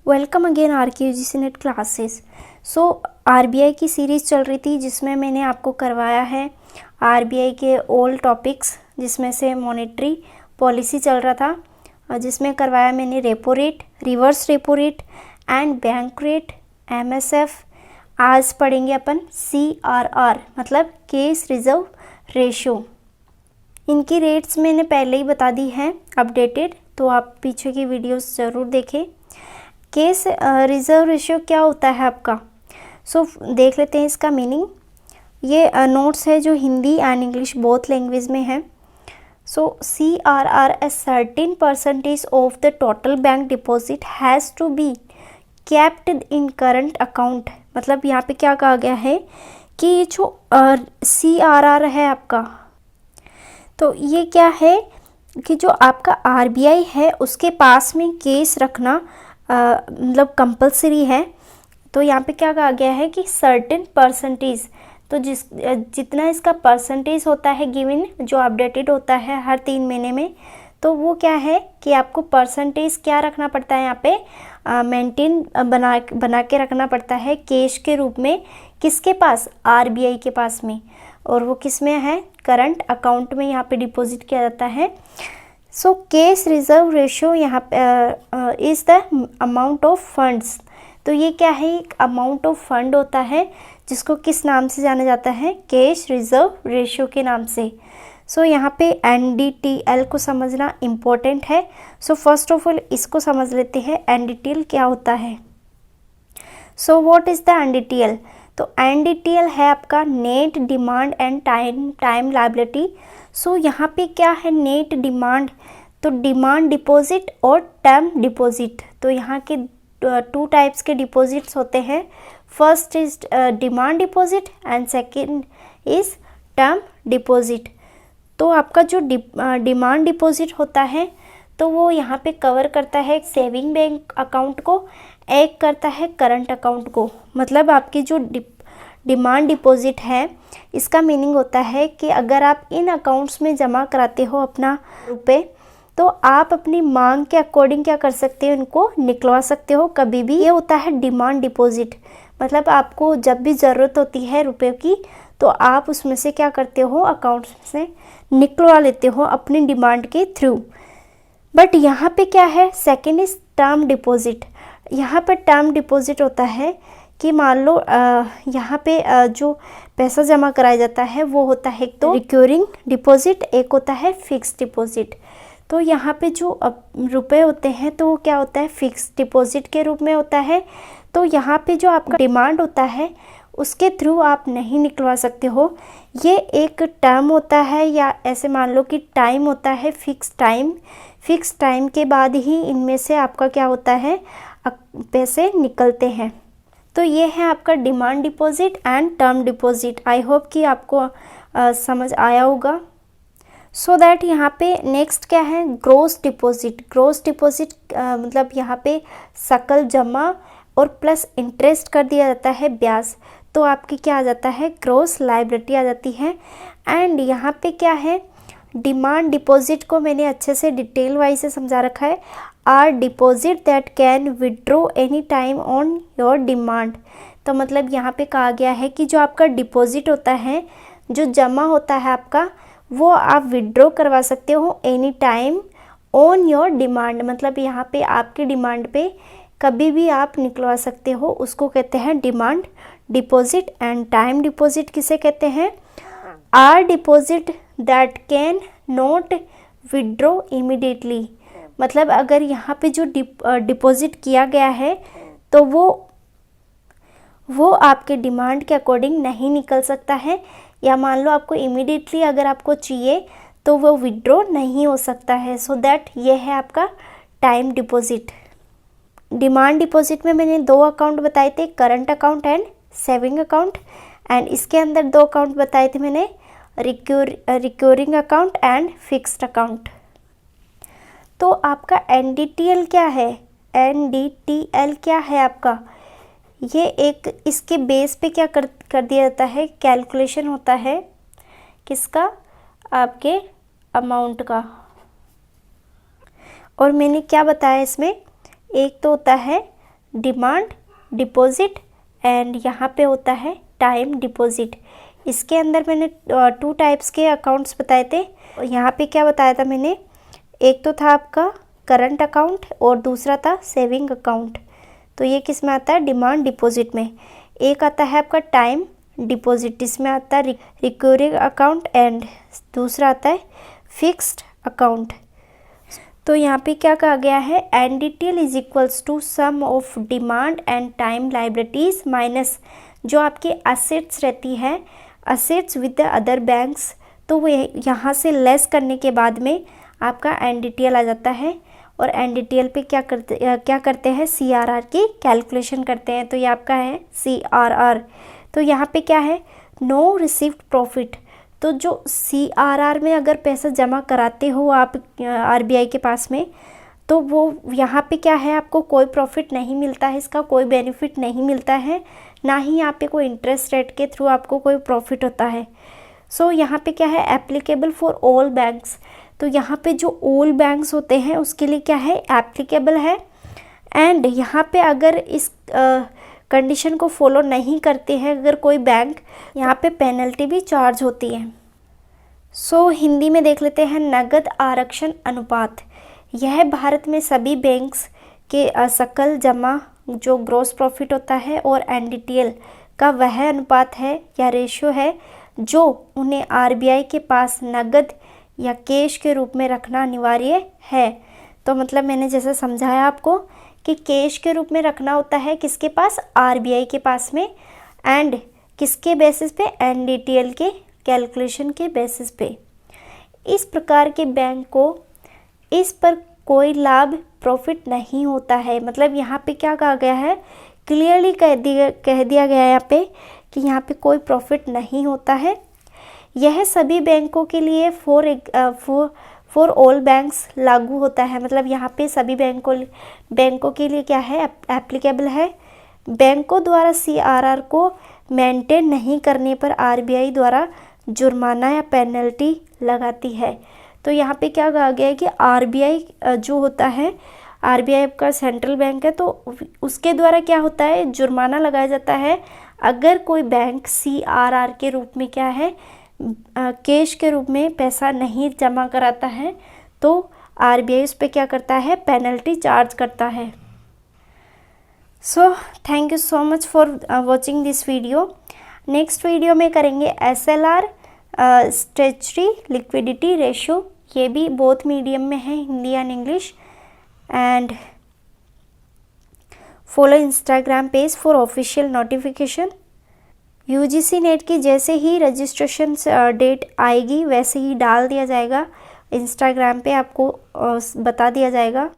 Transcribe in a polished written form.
Welcome again are के UGC net classes. So RBI की series चल रही थी जिसमें मैंने आपको करवाया है आरबीआई के ओल्ड टॉपिक्स, जिसमें से मॉनेटरी पॉलिसी चल रहा था, जिसमें करवाया मैंने repo rate, reverse repo rate and bank rate, MSF. आज पढ़ेंगे अपन सीआरआर मतलब केस रिजर्व रेशो। इनकी रेट्स मैंने पहले ही बता दी हैं अपडेटेड, तो आप पीछे की वीडियोस ज़रूर देखें। केस रिजर्व रेशियो क्या होता है आपका? सो देख लेते हैं इसका मीनिंग। ये नोट्स है जो Hindi and English both language में है। So CRR a certain percentage of the total bank deposit has to be kept in current account. मतलब यहाँ पे क्या कहा गया है कि ये जो CRR है आपका, तो ये क्या है कि जो आपका आरबीआई है उसके पास में केस रखना मतलब कंपलसरी है। तो यहाँ पे क्या कहा गया है कि सर्टेन परसेंटेज, तो जितना इसका परसेंटेज होता है गिवन, जो अपडेटेड होता है हर 3 महीने में, तो वो क्या है कि आपको परसेंटेज क्या रखना पड़ता है यहाँ पे मेंटेन बना के रखना पड़ता है कैश के रूप में। किसके पास? आरबीआई के पास में। और वो किस में है? करंट अकाउंट में यहाँ पे डिपॉजिट किया जाता है। सो केस रिजर्व रेशो यहाँ पे is the amount of funds. तो ये क्या है? एक अमाउंट ऑफ फंड होता है जिसको किस नाम से जाना जाता है? केस रिजर्व रेशो के नाम से। सो यहाँ पे NDTL को समझना इम्पोर्टेंट है। सो फर्स्ट ऑफ ऑल इसको समझ लेते हैं NDTL क्या होता है। So what is the NDTL? तो NDTL है आपका net demand and time liability. So यहाँ पे क्या है? नेट डिमांड, तो डिमांड डिपॉजिट और टर्म डिपॉजिट। तो यहाँ के 2 टाइप्स के डिपॉजिट्स होते हैं। First is demand deposit and second is term deposit. तो आपका जो डिमांड डिपॉजिट होता है तो वो यहाँ पे कवर करता है एक सेविंग बैंक अकाउंट को, एक करता है करंट अकाउंट को। मतलब आपकी जो डिमांड डिपॉजिट है, इसका मीनिंग होता है कि अगर आप इन अकाउंट्स में जमा कराते हो अपना रुपए, तो आप अपनी मांग के अकॉर्डिंग क्या कर सकते हो? इनको निकलवा सकते हो कभी भी। ये होता है डिमांड डिपॉजिट। मतलब आपको जब भी ज़रूरत होती है रुपए की, तो आप उसमें से क्या करते हो? अकाउंट्स से निकलवा लेते हो अपनी डिमांड के थ्रू। बट यहाँ पे क्या है? Second is term deposit. यहाँ पर टर्म डिपॉजिट होता है कि मान लो यहाँ पे जो पैसा जमा कराया जाता है वो होता है एक तो रिकरिंग डिपॉजिट, एक होता है फिक्स डिपॉजिट। तो यहाँ पे जो रुपए होते हैं तो वो क्या होता है? फिक्स डिपॉजिट के रूप में होता है। तो यहाँ पे जो आपका डिमांड होता है उसके थ्रू आप नहीं निकलवा सकते हो। ये एक टर्म होता है, या ऐसे मान लो कि टाइम होता है, फिक्स टाइम। फिक्स टाइम के बाद ही इनमें से आपका क्या होता है? पैसे निकलते हैं। तो ये है आपका demand deposit and term deposit. I hope कि आपको समझ आया होगा। सो दैट यहाँ पे नेक्स्ट क्या है? Gross deposit. ग्रॉस डिपॉजिट मतलब यहाँ पे सकल जमा और प्लस इंटरेस्ट कर दिया जाता है ब्याज, तो आपकी क्या आ जाता है? ग्रॉस लायबिलिटी आ जाती है। एंड यहाँ पे क्या है? डिमांड डिपॉजिट को मैंने अच्छे से डिटेल वाइज से समझा रखा है। Are deposit that can withdraw any time on your demand. तो मतलब यहाँ पे कहा गया है कि जो आपका डिपॉजिट होता है, जो जमा होता है आपका, वो आप विड्रॉ करवा सकते हो any time on your demand. मतलब यहाँ पे आपकी डिमांड पे कभी भी आप निकलवा सकते हो, उसको कहते हैं demand deposit. And time deposit किसे कहते हैं? Are deposit that can not withdraw immediately. मतलब अगर यहाँ पे जो डिपॉजिट किया गया है तो वो आपके डिमांड के अकॉर्डिंग नहीं निकल सकता है, या मान लो आपको इमीडिएटली अगर आपको चाहिए तो वो विड्रॉ नहीं हो सकता है। सो दैट ये है आपका टाइम डिपॉजिट। डिमांड डिपॉजिट में मैंने 2 अकाउंट बताए थे, current account and saving account. And इसके अंदर 2 अकाउंट बताए थे मैंने, recurring account and fixed account. तो आपका NDTL क्या है? NDTL क्या है आपका? ये एक इसके बेस पे क्या कर दिया जाता है? कैलकुलेशन होता है किसका? आपके अमाउंट का। और मैंने क्या बताया इसमें? एक तो होता है डिमांड डिपॉजिट एंड यहाँ पे होता है टाइम डिपॉजिट। इसके अंदर मैंने 2 टाइप्स के अकाउंट्स बताए थे। यहाँ पे क्या बताया था मैंने, एक तो था आपका करंट अकाउंट और दूसरा था सेविंग अकाउंट। तो ये किस में आता है, डिमांड डिपॉजिट में। एक आता है आपका टाइम डिपॉजिट, इसमें आता है रिकरिंग अकाउंट एंड दूसरा आता है फिक्स्ड अकाउंट। तो यहाँ पे क्या कहा गया है, NDTL is equals to sum of demand and time liabilities minus जो आपकी असेट्स रहती है, assets with the other banks. तो वो यहाँ से लेस करने के बाद में आपका NDTL आ जाता है। और NDTL पे क्या करते हैं, CRR की कैलकुलेशन करते हैं। तो ये आपका है CRR। तो यहाँ पे क्या है, नो रिसीव्ड प्रॉफिट। तो जो CRR में अगर पैसा जमा कराते हो आप RBI के पास में, तो वो यहाँ पे क्या है, आपको कोई प्रॉफिट नहीं मिलता है, इसका कोई बेनिफिट नहीं मिलता है, ना ही यहाँ पे कोई इंटरेस्ट रेट के थ्रू आपको कोई प्रॉफिट होता है। सो यहाँ पे क्या है, एप्लीकेबल फॉर ऑल बैंक्स। तो यहाँ पे जो ऑल बैंक्स होते हैं उसके लिए क्या है, एप्लीकेबल है। एंड यहाँ पे अगर इस कंडीशन को फॉलो नहीं करते हैं अगर कोई बैंक, यहाँ पे पेनल्टी भी चार्ज होती है। सो हिंदी में देख लेते हैं, नगद आरक्षण अनुपात। यह भारत में सभी बैंक्स के सकल जमा जो ग्रॉस प्रॉफिट होता है और NDTL का वह अनुपात है या रेशियो है जो उन्हें RBI के पास नगद या कैश के रूप में रखना अनिवार्य है। तो मतलब मैंने जैसे समझाया आपको कि कैश के रूप में रखना होता है किसके पास, RBI के पास में। एंड किसके बेसिस पे, NDTL के कैलकुलेशन के बेसिस पे। इस प्रकार के बैंक को इस पर कोई लाभ प्रॉफिट नहीं होता है। मतलब यहाँ पे क्या कहा गया है, क्लियरली कह दिया गया है यहाँ पे कि यहाँ पे कोई प्रॉफिट नहीं होता है। यह सभी बैंकों के लिए फॉर ऑल बैंक्स लागू होता है। मतलब यहाँ पे सभी बैंकों के लिए क्या है, एप्लीकेबल है। बैंकों द्वारा CRR को मेंटेन नहीं करने पर RBI द्वारा जुर्माना या पेनल्टी लगाती है। तो यहाँ पे क्या कहा गया है कि RBI जो होता है, RBI का सेंट्रल बैंक है, तो उसके द्वारा क्या होता है, जुर्माना लगाया जाता है अगर कोई बैंक CRR के रूप में क्या है, कैश के रूप में पैसा नहीं जमा कराता है, तो RBI उस पर क्या करता है, पेनल्टी चार्ज करता है। So thank you so much for watching this video. Next video में करेंगे SLR, स्टैट्यूटरी लिक्विडिटी रेशियो। ये भी बोथ मीडियम में है, Hindi and English. And follow Instagram page for official notification. UGC net की जैसे ही रजिस्ट्रेशन डेट आएगी वैसे ही डाल दिया जाएगा, इंस्टाग्राम पे आपको बता दिया जाएगा।